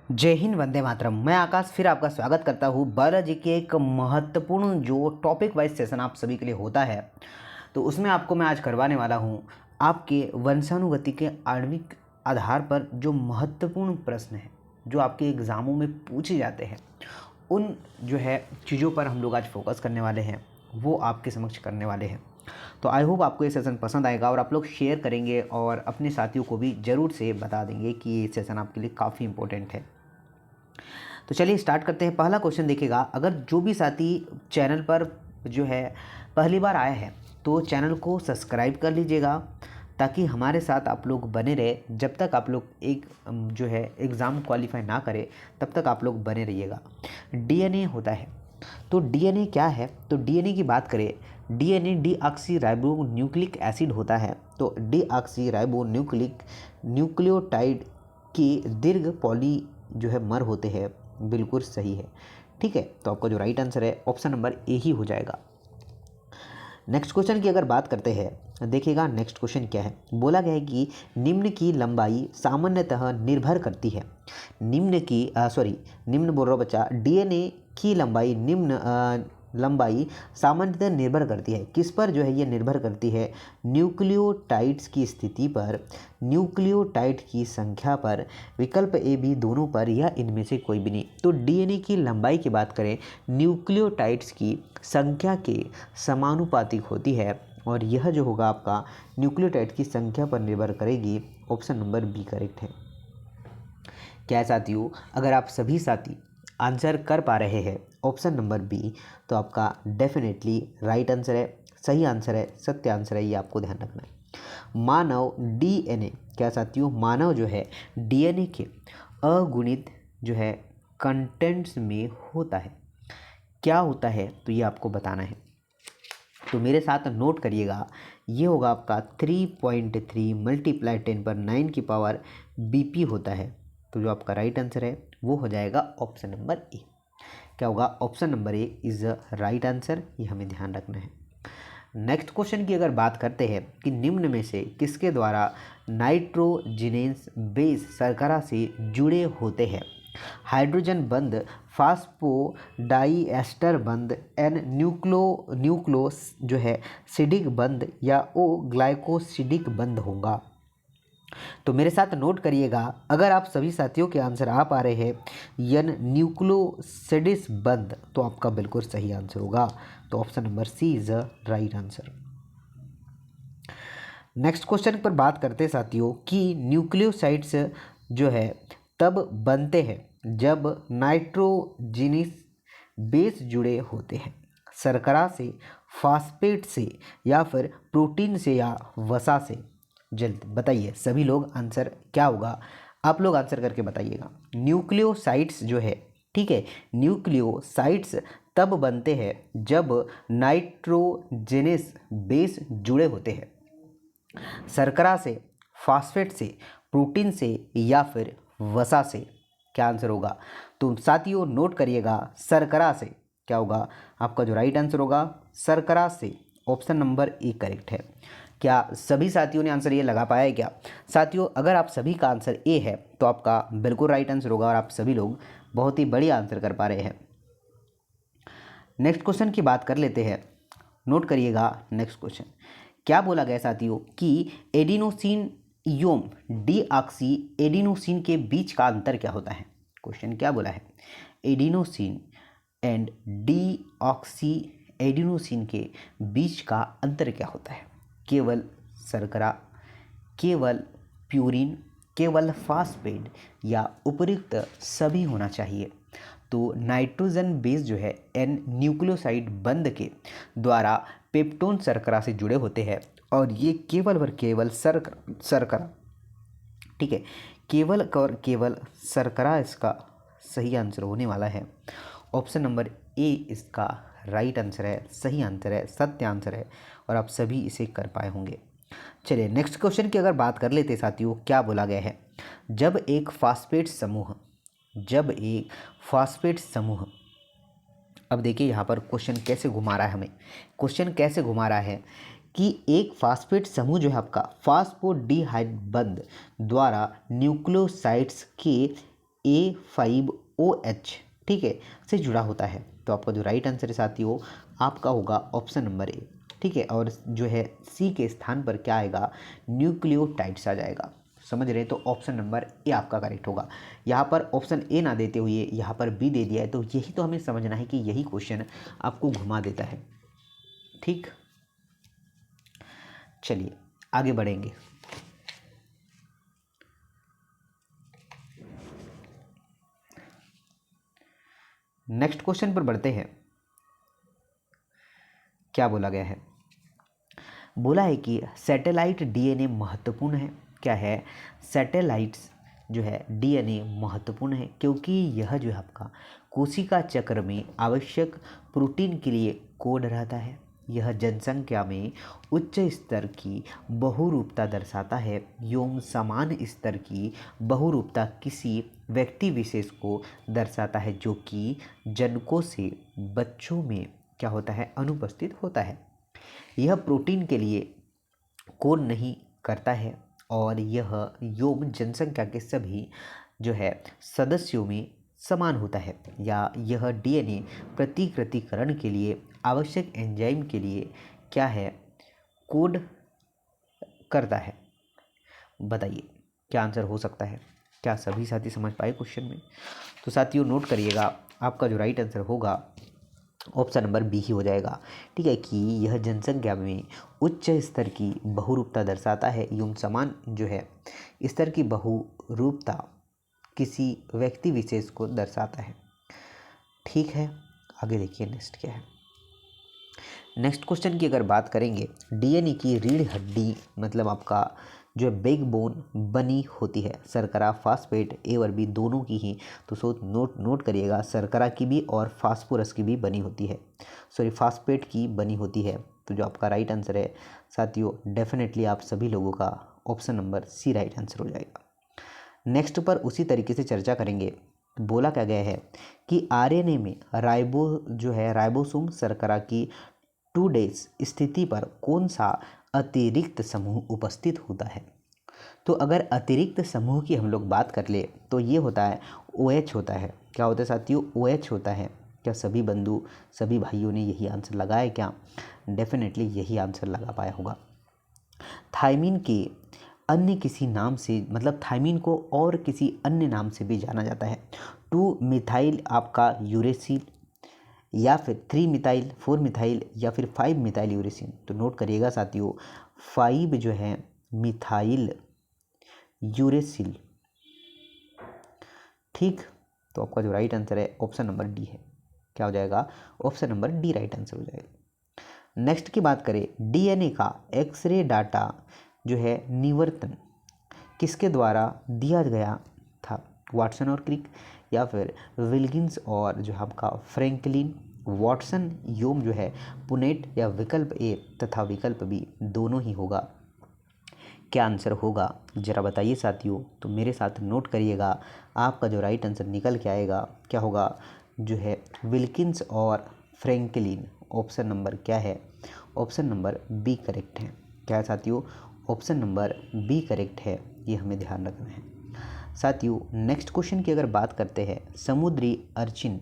जय हिंद, वंदे मातरम। मैं आकाश फिर आपका स्वागत करता हूँ बायोलॉजी के एक महत्वपूर्ण जो टॉपिक वाइज सेशन आप सभी के लिए होता है, तो उसमें आपको मैं आज करवाने वाला हूँ आपके वंशानुगति के आणविक आधार पर जो महत्वपूर्ण प्रश्न है जो आपके एग्ज़ामों में पूछे जाते हैं, उन जो है चीज़ों पर हम लोग आज फोकस करने वाले हैं, वो आपके समक्ष करने वाले हैं। तो आई होप आपको ये सेशन पसंद आएगा और आप लोग शेयर करेंगे और अपने साथियों को भी ज़रूर से बता देंगे कि ये सेशन आपके लिए काफ़ी इंपॉर्टेंट है। तो चलिए स्टार्ट करते हैं। पहला क्वेश्चन देखिएगा, अगर जो भी साथी चैनल पर जो है पहली बार आया है तो चैनल को सब्सक्राइब कर लीजिएगा, ताकि हमारे साथ आप लोग बने रहे। जब तक आप लोग एक जो है एग्ज़ाम क्वालिफाई ना करें तब तक आप लोग बने रहिएगा। डीएनए होता है, तो डीएनए क्या है? तो डीएनए की बात करें, डीएनए डीऑक्सी न्यूक्लिक एसिड होता है। तो डीऑक्सी न्यूक्लियोटाइड की दीर्घ पॉली जो है मर होते हैं। बिल्कुल सही है, ठीक है। तो आपका जो राइट आंसर है ऑप्शन नंबर ए ही हो जाएगा। नेक्स्ट क्वेश्चन की अगर बात करते हैं, देखिएगा नेक्स्ट क्वेश्चन क्या है। बोला गया है कि निम्न की लंबाई सामान्यतः निर्भर करती है। निम्न बोल रहा हूँ बच्चा, डीएनए की लंबाई लंबाई सामान्यतः निर्भर करती है। किस पर जो है ये निर्भर करती है? न्यूक्लियोटाइड्स की स्थिति पर, न्यूक्लियोटाइड की संख्या पर, विकल्प ए बी दोनों पर, या इनमें से कोई भी नहीं। तो डीएनए की लंबाई की बात करें, न्यूक्लियोटाइड्स की संख्या के समानुपातिक होती है, और यह जो होगा आपका न्यूक्लियोटाइड की संख्या पर निर्भर करेगी। ऑप्शन नंबर बी करेक्ट है। क्या साथियों, अगर आप सभी साथी आंसर कर पा रहे हैं ऑप्शन नंबर बी, तो आपका डेफिनेटली राइट आंसर है, सही आंसर है, सत्य आंसर है, ये आपको ध्यान रखना है। मानव डीएनए, क्या साथियों, मानव जो है डीएनए के अगुणित जो है कंटेंट्स में होता है। क्या होता है? तो ये आपको बताना है, तो मेरे साथ नोट करिएगा। ये होगा आपका 3.3 मल्टीप्लाई 10⁹ की पावर बीपी होता है। तो जो आपका राइट आंसर है वो हो जाएगा ऑप्शन नंबर ए। क्या होगा? Option number A is the right answer, ये हमें ध्यान रखना है। नेक्स्ट क्वेश्चन की अगर बात करते हैं कि निम्न में से किसके द्वारा नाइट्रोजिनेस बेस शर्करा से जुड़े होते हैं? हाइड्रोजन बंद, फास्फोडाइएस्टर बंद, एन न्यूक्लो जो है सिडिक बंद, या ओ ग्लाइकोसिडिक बंद होगा। तो मेरे साथ नोट करिएगा, अगर आप सभी साथियों के आंसर आ पा रहे हैं यन न्यूक्लोसिडिस बंद, तो आपका बिल्कुल सही आंसर होगा। तो option number C is the right answer. Next question पर बात करते हैं साथियों कि न्यूक्लियोसाइड्स जो है तब बनते हैं जब नाइट्रोजिनस बेस जुड़े होते हैं। शर्करा से, फास्फेट से, या फिर प्रोटीन से, या वसा से? जल्द बताइए सभी लोग, आंसर क्या होगा? आप लोग आंसर करके बताइएगा। न्यूक्लियोसाइड्स जो है, ठीक है, न्यूक्लियोसाइड्स तब बनते हैं जब नाइट्रोजेनस बेस जुड़े होते हैं। शर्करा से, फास्फेट से, प्रोटीन से, या फिर वसा से? क्या आंसर होगा? तो साथियों नोट करिएगा, शर्करा से। क्या होगा? आपका जो राइट आंसर होगा शर्करा से, ऑप्शन नंबर ए करेक्ट है। क्या सभी साथियों ने आंसर ये लगा पाया है? क्या साथियों, अगर आप सभी का आंसर ए है तो आपका बिल्कुल राइट आंसर होगा और आप सभी लोग बहुत ही बढ़िया आंसर कर पा रहे हैं। नेक्स्ट क्वेश्चन की बात कर लेते हैं, नोट करिएगा नेक्स्ट क्वेश्चन। क्या बोला गया साथियों कि एडिनोसिन एवं डीऑक्सी एडिनोसिन के बीच का अंतर क्या होता है? क्वेश्चन क्या बोला है? एडिनोसिन एंड डीऑक्सी एडिनोसिन के बीच का अंतर क्या होता है? केवल शर्करा, केवल प्यूरिन, केवल फास्फेट, या उपयुक्त सभी होना चाहिए? तो नाइट्रोजन बेस जो है एन न्यूक्लियोसाइड बंध के द्वारा पेप्टोन शर्करा से जुड़े होते हैं, और ये केवल और केवल शर्करा, ठीक है, केवल और केवल शर्करा इसका सही आंसर होने वाला है। ऑप्शन नंबर ए इसका राइट आंसर है, सही आंसर है, सत्य आंसर है, और आप सभी इसे कर पाए होंगे। चलिए नेक्स्ट क्वेश्चन की अगर बात कर लेते साथियों, क्या बोला गया है? जब एक फास्फेट समूह, अब देखिए यहाँ पर क्वेश्चन कैसे घुमा रहा है हमें, क्वेश्चन कैसे घुमा रहा है कि एक फास्फेट समूह जो है आपका फास्फोडिहाइड बंध द्वारा न्यूक्लियोसाइड्स के A5OH, ठीक है, से जुड़ा होता है। तो आपका जो राइट आंसर है साथियों आपका होगा ऑप्शन नंबर ए, ठीक है। और जो है सी के स्थान पर क्या आएगा, न्यूक्लियोटाइड्स आ जाएगा। समझ रहे हैं, तो ऑप्शन नंबर ए आपका करेक्ट होगा। यहाँ पर ऑप्शन ए ना देते हुए यहाँ पर बी दे दिया है, तो यही तो हमें समझना है कि यही क्वेश्चन आपको घुमा देता है, ठीक। चलिए आगे बढ़ेंगे। नेक्स्ट क्वेश्चन पर बढ़ते हैं। क्या बोला गया है, बोला है कि सैटेलाइट डीएनए महत्वपूर्ण है। क्या है, सैटेलाइट्स जो है डीएनए महत्वपूर्ण है क्योंकि यह जो है आपका कोशिका चक्र में आवश्यक प्रोटीन के लिए कोड रहता है। यह जनसंख्या में उच्च स्तर की बहुरूपता दर्शाता है एवं समान स्तर की बहुरूपता किसी व्यक्ति विशेष को दर्शाता है जो कि जनकों से बच्चों में क्या होता है, अनुपस्थित होता है। यह प्रोटीन के लिए कोड नहीं करता है और यह योग जनसंख्या के सभी जो है सदस्यों में समान होता है, या यह डीएनए प्रतिकृतिकरण के लिए आवश्यक एंजाइम के लिए क्या है, कोड करता है। बताइए क्या आंसर हो सकता है, क्या सभी साथी समझ पाए क्वेश्चन में? तो साथियों नोट करिएगा, आपका जो राइट आंसर होगा ऑप्शन नंबर बी ही हो जाएगा, ठीक है, कि यह जनसंख्या में उच्च स्तर की बहुरूपता दर्शाता है एवं समान जो है स्तर की बहुरूपता किसी व्यक्ति विशेष को दर्शाता है, ठीक है। आगे देखिए नेक्स्ट क्या है। नेक्स्ट क्वेश्चन की अगर बात करेंगे, डीएनए की रीढ़ हड्डी मतलब आपका जो बैकबोन बनी होती है शर्करा फास्फेट ए और बी दोनों की ही, तो नोट करिएगा, शर्करा की भी और फास्फोरस की भी बनी होती है, सॉरी फास्फेट की बनी होती है। तो जो आपका राइट आंसर है साथियों डेफिनेटली आप सभी लोगों का option number C right answer हो जाएगा। नेक्स्ट पर उसी तरीके से चर्चा करेंगे। बोला क्या गया है कि आरएनए में राइबोसोम शर्करा की 2 डेज स्थिति पर कौन सा अतिरिक्त समूह उपस्थित होता है। तो अगर अतिरिक्त समूह की हम लोग बात कर ले तो ये होता है OH होता है। क्या होता है साथियों, OH होता है। क्या सभी बंधु सभी भाइयों ने यही आंसर लगाया? क्या डेफिनेटली यही आंसर लगा पाया होगा। थायमिन के अन्य किसी नाम से, मतलब थायमिन को और किसी अन्य नाम से भी जाना जाता है। 2 मिथाइल आपका यूरेसिल, या फिर 3 मिथाइल, 4 मिथाइल, या फिर 5 मिथाइल यूरेसिन। तो नोट करिएगा साथियों 5 जो है मिथाइल यूरेसिल, ठीक। तो आपका जो राइट आंसर है ऑप्शन नंबर डी है। क्या हो जाएगा, option number D right answer हो जाएगा। नेक्स्ट की बात करें, डीएनए का एक्सरे डाटा जो है निवर्तन किसके द्वारा दिया गया था, वाटसन और क्रिक, या फिर विल्किंस और जो आपका फ्रैंकलिन, वाटसन योम जो है पुनेट, या विकल्प ए तथा विकल्प बी दोनों ही होगा। क्या आंसर होगा जरा बताइए साथियों। तो मेरे साथ नोट करिएगा, आपका जो राइट आंसर निकल के आएगा क्या होगा, जो है विल्किंस और फ्रैंकलिन। ऑप्शन नंबर क्या है, ऑप्शन नंबर बी करेक्ट है। क्या है साथियों, ऑप्शन नंबर बी करेक्ट है, ये हमें ध्यान रखना है। साथियों नेक्स्ट क्वेश्चन की अगर बात करते हैं, समुद्री अर्चिन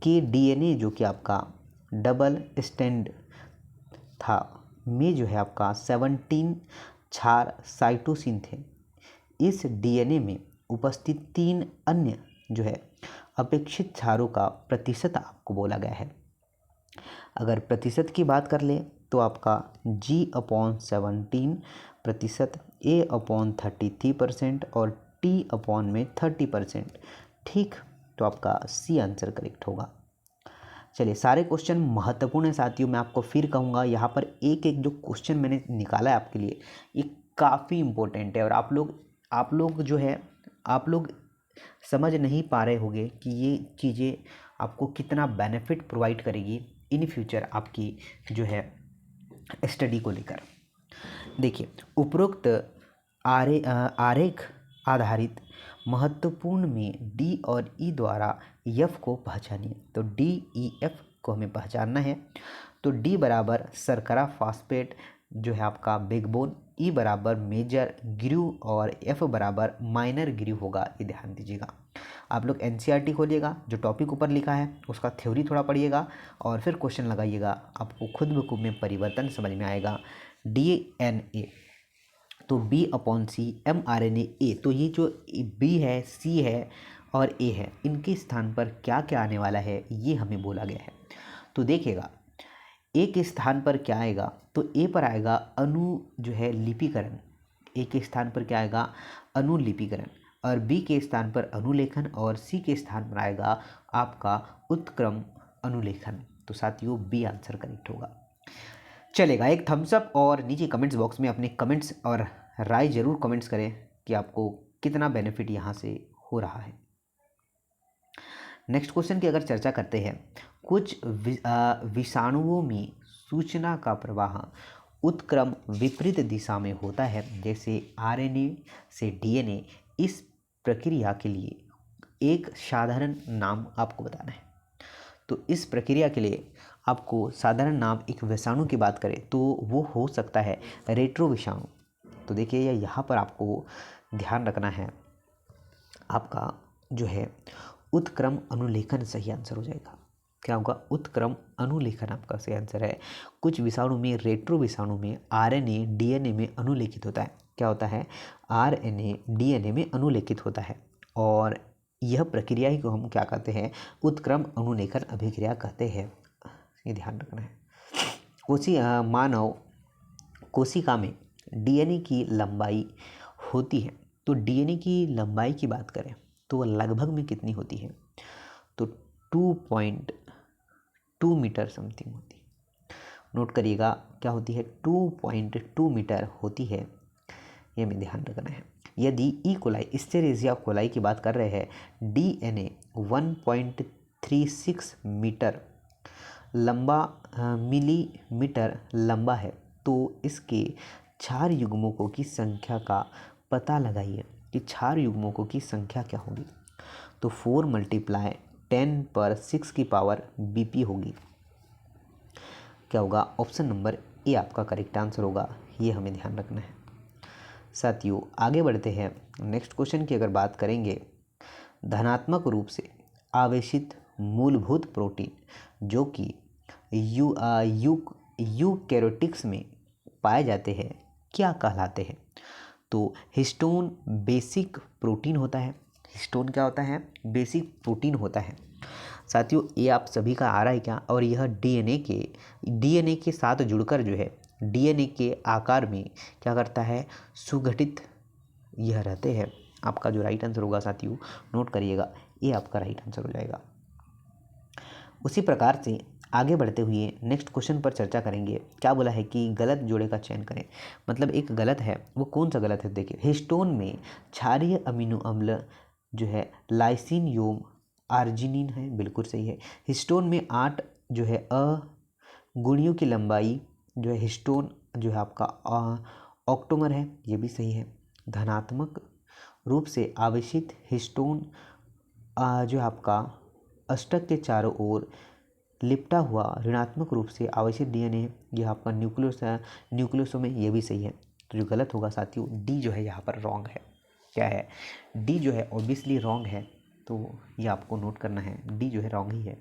के डीएनए जो कि आपका डबल स्टैंड था में जो है आपका 17 क्षार साइटोसिन थे। इस डीएनए में उपस्थित 3 अन्य जो है अपेक्षित क्षारों का प्रतिशत आपको बोला गया है। अगर प्रतिशत की बात कर ले तो आपका G/17%, A/33% और T/30%, ठीक। तो आपका सी आंसर करेक्ट होगा। चलिए सारे क्वेश्चन महत्वपूर्ण है साथियों, मैं आपको फिर कहूँगा यहाँ पर एक एक जो क्वेश्चन मैंने निकाला है आपके लिए ये काफ़ी इम्पोर्टेंट है, और आप लोग जो है आप लोग समझ नहीं पा रहे होंगे कि ये चीज़ें आपको कितना बेनिफिट प्रोवाइड करेगी इन फ्यूचर आपकी जो है स्टडी को लेकर। देखिए उपरोक्त आरेख आधारित महत्वपूर्ण में डी और ई द्वारा एफ को पहचानिए। तो डी ई एफ को हमें पहचानना है। तो डी बराबर शर्करा फास्फेट जो है आपका बैकबोन, ई बराबर मेजर ग्रीव और एफ बराबर माइनर ग्रीव होगा, ये ध्यान दीजिएगा। आप लोग एनसीईआरटी खोलिएगा, जो टॉपिक ऊपर लिखा है उसका थ्योरी थोड़ा पढ़िएगा और फिर क्वेश्चन लगाइएगा, आपको खुद ब खुद में परिवर्तन समझ में आएगा। DNA तो B/C mRNA, तो ये जो B है, C है और A है, इनके स्थान पर क्या क्या आने वाला है ये हमें बोला गया है। तो देखिएगा A के स्थान पर क्या आएगा, तो A पर आएगा अणु जो है लिपिकरण, A के स्थान पर क्या आएगा, अनुलिपिकरण, और B के स्थान पर अनुलेखन और C के स्थान पर आएगा आपका उत्क्रम अनुलेखन। तो साथियों B आंसर करेक्ट होगा। चलेगा, एक थम्स अप और नीचे कमेंट्स बॉक्स में अपने कमेंट्स और राय जरूर कमेंट्स करें कि आपको कितना बेनिफिट यहाँ से हो रहा है। नेक्स्ट क्वेश्चन की अगर चर्चा करते हैं, कुछ विषाणुओं में सूचना का प्रवाह उत्क्रम विपरीत दिशा में होता है, जैसे RNA से DNA। इस प्रक्रिया के लिए एक साधारण नाम आपको बताना है। तो इस प्रक्रिया के लिए आपको साधारण नाम एक विषाणु की बात करें तो वो हो सकता है रेट्रो विषाणु। तो देखिए यहाँ पर आपको ध्यान रखना है, आपका जो है उत्क्रम अनुलेखन सही आंसर हो जाएगा। क्या होगा, उत्क्रम अनुलेखन आपका सही आंसर है। कुछ विषाणु में, रेट्रो विषाणु में RNA DNA में अनुलेखित होता है। क्या होता है, RNA DNA में अनुलेखित होता है, और यह प्रक्रिया ही को हम क्या कहते हैं, उत्क्रम अनुलेखन अभिक्रिया कहते हैं, ये ध्यान रखना है। मानव कोशिका में DNA की लंबाई होती है, तो DNA की लंबाई की बात करें तो लगभग में कितनी होती है, तो 2.2 मीटर समथिंग होती है। नोट करिएगा क्या होती है, 2.2 मीटर होती है, ये हमें ध्यान रखना है। यदि ई कोलाई, एस्चेरिचिया कोलाई की बात कर रहे हैं, DNA 1.36 मीटर लंबा, मिलीमीटर लंबा है, तो इसके क्षार युग्मकों की संख्या का पता लगाइए कि क्षार युग्मकों की संख्या क्या होगी। तो 4 × 10⁶ BP होगी। क्या होगा, ऑप्शन नंबर ए आपका करेक्ट आंसर होगा, ये हमें ध्यान रखना है। साथियों आगे बढ़ते हैं, नेक्स्ट क्वेश्चन की अगर बात करेंगे, धनात्मक रूप से आवेशित मूलभूत प्रोटीन जो कि यूकैरियोटिक्स में पाए जाते हैं क्या कहलाते हैं। तो हिस्टोन बेसिक प्रोटीन होता है। हिस्टोन क्या होता है, बेसिक प्रोटीन होता है। साथियों ये आप सभी का आ रहा है क्या, और यह डीएनए के साथ जुड़कर जो है डीएनए के आकार में क्या करता है, सुगठित यह रहते हैं। आपका जो राइट आंसर होगा साथियों, नोट करिएगा, ये आपका राइट आंसर हो जाएगा। उसी प्रकार से आगे बढ़ते हुए नेक्स्ट क्वेश्चन पर चर्चा करेंगे। क्या बोला है कि गलत जोड़े का चयन करें, मतलब एक गलत है, वो कौन सा गलत है। देखिए हिस्टोन में क्षारीय अमीनो अम्ल जो है लाइसिन योम आर्जिनिन है, बिल्कुल सही है। हिस्टोन में 8 जो है अगुणियों की लंबाई जो है, हिस्टोन जो है आपका ऑक्टोमर है, ये भी सही है। धनात्मक रूप से आवेशित हिस्टोन जो है आपका अष्टक के चारों ओर लिपटा हुआ ऋणात्मक रूप से आवेशित डीएनए है, यह आपका न्यूक्लियोसोम में, ये भी सही है। तो जो गलत होगा साथियों, डी जो है यहाँ पर रॉन्ग है। क्या है, डी जो है ऑब्वियसली रॉन्ग है, तो ये आपको नोट करना है, डी जो है रॉन्ग ही है।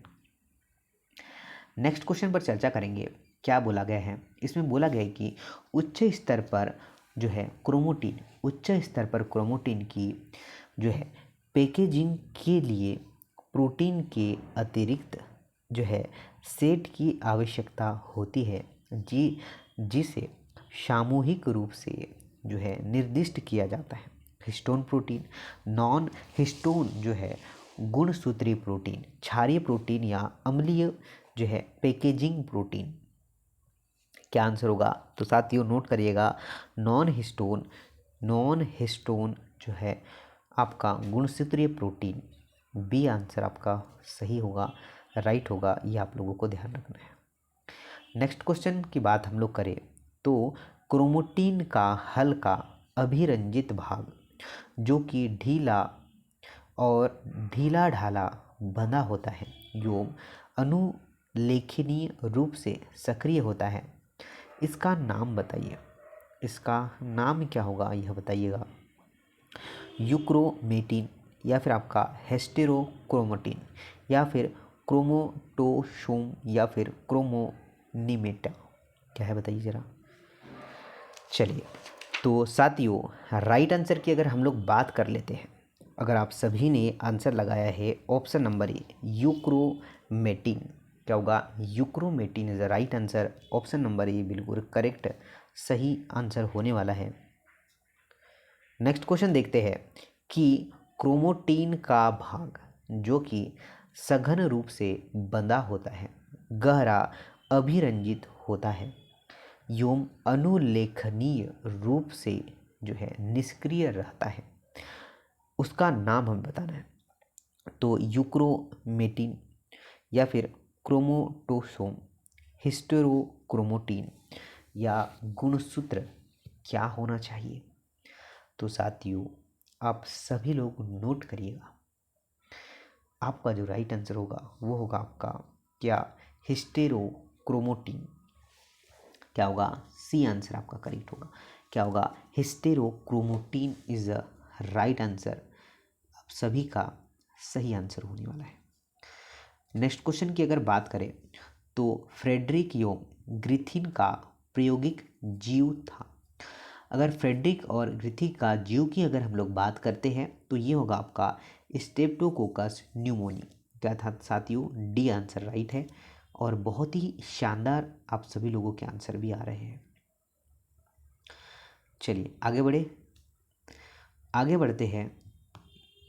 नेक्स्ट क्वेश्चन पर चर्चा करेंगे। क्या बोला गया है, इसमें बोला गया है कि उच्च स्तर पर जो है क्रोमोटिन, उच्च स्तर पर क्रोमोटिन की जो है पैकेजिंग के लिए प्रोटीन के अतिरिक्त जो है सेट की आवश्यकता होती है, जिसे सामूहिक रूप से जो है निर्दिष्ट किया जाता है। हिस्टोन प्रोटीन, नॉन हिस्टोन जो है गुणसूत्रीय प्रोटीन, क्षारीय प्रोटीन या अम्लीय जो है पैकेजिंग प्रोटीन। क्या आंसर होगा, तो साथियों नोट करिएगा, नॉन हिस्टोन जो है आपका गुणसूत्रीय प्रोटीन, बी आंसर आपका सही होगा, राइट होगा, ये आप लोगों को ध्यान रखना है। नेक्स्ट क्वेश्चन की बात हम लोग करें तो क्रोमोटिन का हल्का अभिरंजित भाग जो कि ढीला ढाला बंधा होता है, जो अनुलेखनीय रूप से सक्रिय होता है, इसका नाम बताइए। इसका नाम क्या होगा यह बताइएगा। यूक्रोमेटिन या फिर आपका हेस्टेरोक्रोमेटिन या फिर क्रोमोटोसोम या फिर क्रोमोनिमेटा, क्या है बताइए ज़रा। चलिए, तो साथियों राइट आंसर की अगर हम लोग बात कर लेते हैं, अगर आप सभी ने आंसर लगाया है ऑप्शन नंबर ए यूक्रोमेटिन, क्या होगा euchromatin is the right answer. Option number ए बिल्कुल करेक्ट सही आंसर होने वाला है। नेक्स्ट क्वेश्चन देखते हैं कि क्रोमोटीन का भाग जो कि सघन रूप से बंधा होता है, गहरा अभिरंजित होता है एवं अनुलेखनीय रूप से जो है निष्क्रिय रहता है, उसका नाम हमें बताना है। तो यूक्रोमेटिन या फिर क्रोमोटोसोम, हिस्टेरोक्रोमोटीन या गुणसूत्र क्या होना चाहिए। तो साथियों आप सभी लोग नोट करिएगा, आपका जो राइट आंसर होगा वो होगा आपका क्या हिस्टेरोक्रोमोटीन, क्या होगा सी आंसर आपका करेक्ट होगा, क्या होगा हिस्टेरोक्रोमोटीन इज द राइट आंसर। आप सभी का सही आंसर होने वाला है। नेक्स्ट क्वेश्चन की अगर बात करें तो फ्रेडरिक योम ग्रिफिन का प्रायोगिक जीव था। अगर फ्रेडरिक और ग्रिफिन का जीव की अगर हम लोग बात करते हैं तो ये होगा आपका स्ट्रेप्टोकोकस न्यूमोनी। क्या था साथियों, डी आंसर राइट है। और बहुत ही शानदार आप सभी लोगों के आंसर भी आ रहे हैं। चलिए आगे बढ़ते हैं।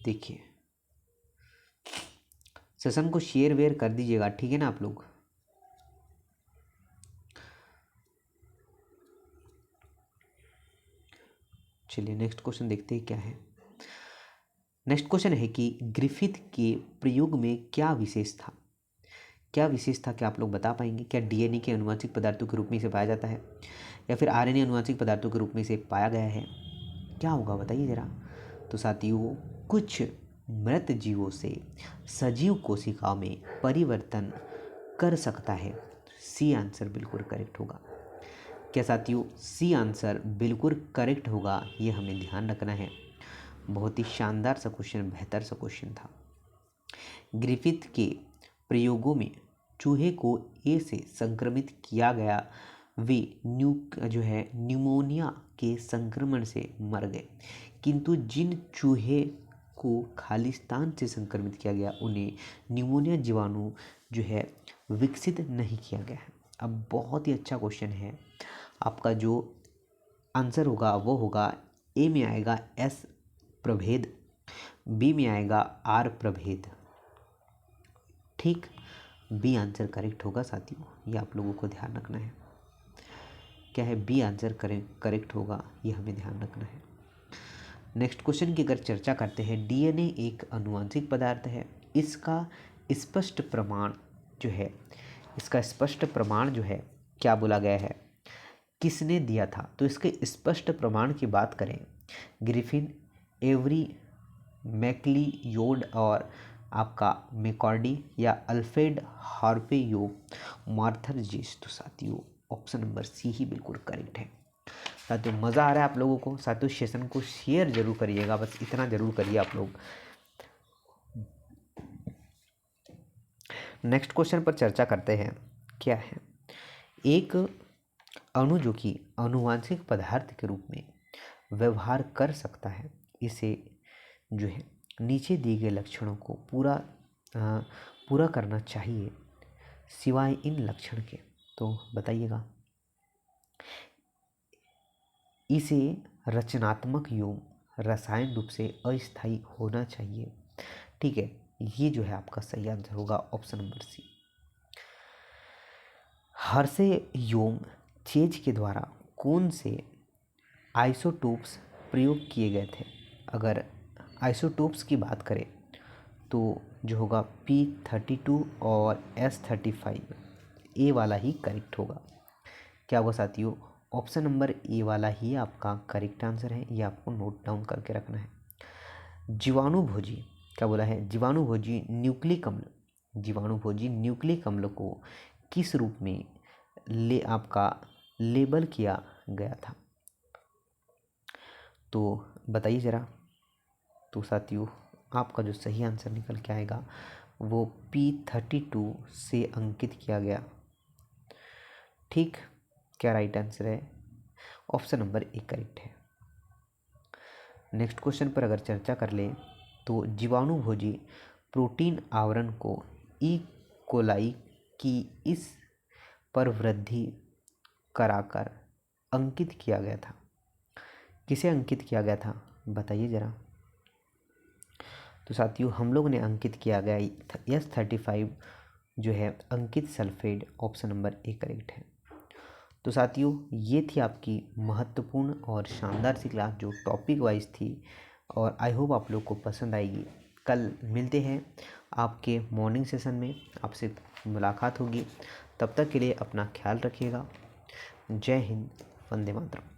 देखिए सेशन को शेयर वेयर कर दीजिएगा, ठीक है ना आप लोग। चलिए नेक्स्ट क्वेश्चन देखते हैं क्या है। नेक्स्ट क्वेश्चन है कि ग्रिफिथ के प्रयोग में क्या विशेष था। क्या विशेष था, क्या आप लोग बता पाएंगे। क्या डीएनए के आनुवंशिक पदार्थों के रूप में इसे पाया जाता है या फिर आरएनए आनुवंशिक पदार्थों के रूप में इसे पाया गया है, क्या होगा बताइए ज़रा। तो साथियों कुछ मृत जीवों से सजीव कोशिकाओं में परिवर्तन कर सकता है, सी आंसर बिल्कुल करेक्ट होगा। क्या साथियों सी आंसर बिल्कुल करेक्ट होगा, ये हमें ध्यान रखना है। बहुत ही शानदार सा क्वेश्चन, बेहतर सा क्वेश्चन था। ग्रिफिथ के प्रयोगों में चूहे को ए से संक्रमित किया गया, वे न्यूमोनिया के संक्रमण से मर गए, किंतु जिन चूहे को खालिस्तान से संक्रमित किया गया उन्हें न्यूमोनिया जीवाणु जो है विकसित नहीं किया गया है। अब बहुत ही अच्छा क्वेश्चन है। आपका जो आंसर होगा वो होगा ए में आएगा एस प्रभेद, बी में आएगा आर प्रभेद, ठीक। बी आंसर करेक्ट होगा साथियों, ये आप लोगों को ध्यान रखना है। क्या है बी आंसर करेक्ट होगा, ये हमें ध्यान रखना है। नेक्स्ट क्वेश्चन की अगर चर्चा करते हैं, डीएनए एक आनुवंशिक पदार्थ है, इसका स्पष्ट प्रमाण जो है क्या बोला गया है, किसने दिया था। तो इसके स्पष्ट प्रमाण की बात करें, ग्रिफिन, एवरी, मैक्लियोड और आपका मेकॉर्डी या अल्फ्रेड हार्पेयो मार्थरजीस। तो साथियों ऑप्शन नंबर सी ही बिल्कुल करेक्ट है। साथियों मज़ा आ रहा है आप लोगों को। साथियों सेशन को शेयर जरूर करिएगा, बस इतना जरूर करिए आप लोग। नेक्स्ट क्वेश्चन पर चर्चा करते हैं। क्या है, एक अणु जो कि आनुवंशिक पदार्थ के रूप में व्यवहार कर सकता है, इसे जो है नीचे दिए गए लक्षणों को पूरा करना चाहिए सिवाय इन लक्षण के। तो बताइएगा। इसे रचनात्मक एवं रसायन रूप से अस्थायी होना चाहिए, ठीक है। ये जो है आपका सही आंसर होगा ऑप्शन नंबर सी। हर्शे एवं चेज के द्वारा कौन से आइसोटोप्स प्रयोग किए गए थे। अगर आइसोटोप्स की बात करें तो जो होगा P32 और S35, ए वाला ही करेक्ट होगा। क्या होगा साथियों, ऑप्शन नंबर ए वाला ही आपका करेक्ट आंसर है, ये आपको नोट डाउन करके रखना है। जीवाणुभोजी, क्या बोला है, जीवाणुभोजी न्यूक्लिक अम्ल को किस रूप में आपका लेबल किया गया था। तो बताइए ज़रा। तो साथियों आपका जो सही आंसर निकल के आएगा वो P32 से अंकित किया गया। ठीक, क्या राइट आंसर है? ऑप्शन नंबर ए करेक्ट है। नेक्स्ट क्वेश्चन पर अगर चर्चा कर लें तो जीवाणुभोजी प्रोटीन आवरण को ई कोलाई की इस पर वृद्धि कराकर अंकित किया गया था। किसे अंकित किया गया था बताइए ज़रा। तो साथियों हम लोग ने अंकित किया गया S35 जो है अंकित sulphate, option number A correct है। तो साथियों ये थी आपकी महत्वपूर्ण और शानदार सी क्लास जो टॉपिक वाइज थी, और आई होप आप लोग को पसंद आएगी। कल मिलते हैं आपके मॉर्निंग सेशन में, आपसे मुलाकात होगी। तब तक के लिए अपना ख्याल रखिएगा। जय हिंद, वंदे मातरम।